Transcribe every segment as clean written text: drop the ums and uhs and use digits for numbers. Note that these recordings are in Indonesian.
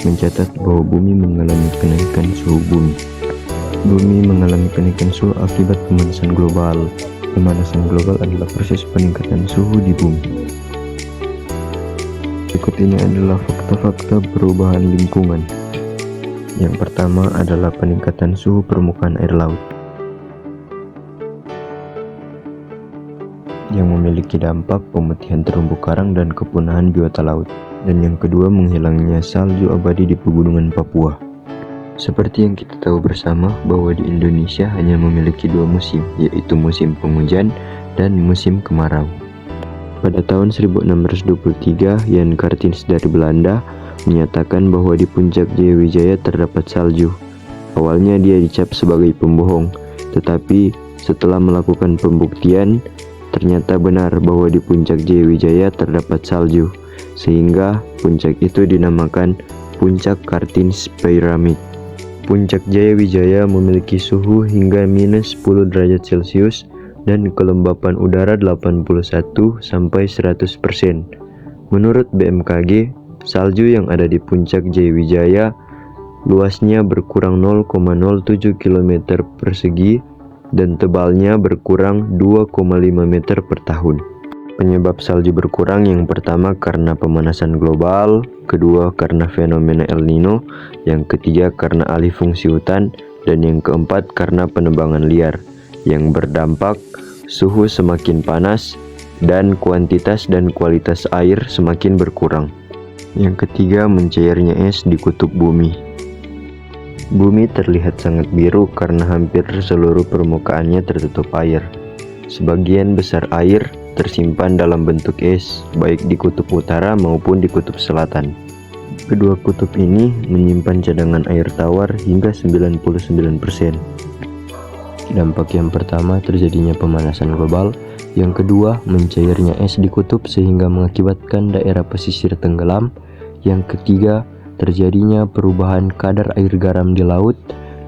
mencatat bahwa bumi mengalami kenaikan suhu bumi. Bumi mengalami kenaikan suhu akibat pemanasan global. Pemanasan global adalah proses peningkatan suhu di bumi. Berikut ini adalah fakta-fakta perubahan lingkungan. Yang pertama adalah peningkatan suhu permukaan air laut, yang memiliki dampak pemutihan terumbu karang dan kepunahan biota laut. Dan yang kedua, menghilangnya salju abadi di pegunungan Papua. Seperti yang kita tahu bersama bahwa di Indonesia hanya memiliki 2 musim, yaitu musim penghujan dan musim kemarau. Pada tahun 1623, Jan Carstens dari Belanda menyatakan bahwa di puncak Jayawijaya terdapat salju. Awalnya dia dicap sebagai pembohong, tetapi setelah melakukan pembuktian, ternyata benar bahwa di puncak Jayawijaya terdapat salju, sehingga puncak itu dinamakan Puncak Carstens Pyramid. Puncak Jayawijaya memiliki suhu hingga minus 10 derajat Celcius dan kelembapan udara 81 sampai 100%. Menurut BMKG, salju yang ada di puncak Jayawijaya luasnya berkurang 0,07 km persegi dan tebalnya berkurang 2,5 meter per tahun. Penyebab salju berkurang yang pertama karena pemanasan global, kedua karena fenomena El Nino, yang ketiga karena alih fungsi hutan, dan yang keempat karena penebangan liar yang berdampak suhu semakin panas dan kuantitas dan kualitas air semakin berkurang. Yang ketiga, mencairnya es di kutub bumi. Bumi terlihat sangat biru karena hampir seluruh permukaannya tertutup air. Sebagian besar air tersimpan dalam bentuk es, baik di kutub utara maupun di kutub selatan. Kedua kutub ini menyimpan cadangan air tawar hingga 99%. Dampak yang pertama, terjadinya pemanasan global. Yang kedua, mencairnya es di kutub sehingga mengakibatkan daerah pesisir tenggelam. Yang ketiga, terjadinya perubahan kadar air garam di laut.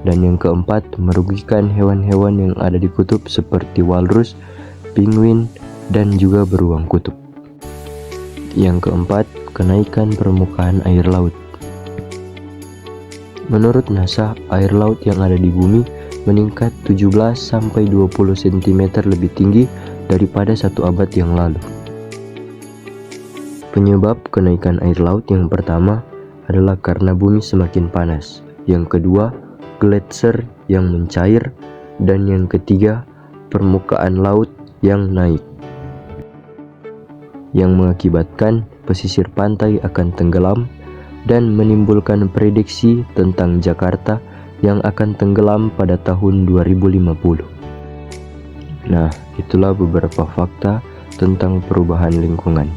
Dan yang keempat, merugikan hewan-hewan yang ada di kutub seperti walrus, penguin, dan juga beruang kutub. Yang keempat, kenaikan permukaan air laut. Menurut NASA, air laut yang ada di bumi meningkat 17-20 cm lebih tinggi daripada 1 abad yang lalu. Penyebab kenaikan air laut yang pertama adalah karena bumi semakin panas. Yang kedua, gletser yang mencair. Dan yang ketiga, permukaan laut yang naik, yang mengakibatkan pesisir pantai akan tenggelam dan menimbulkan prediksi tentang Jakarta yang akan tenggelam pada tahun 2050. Nah, itulah beberapa fakta tentang perubahan lingkungan.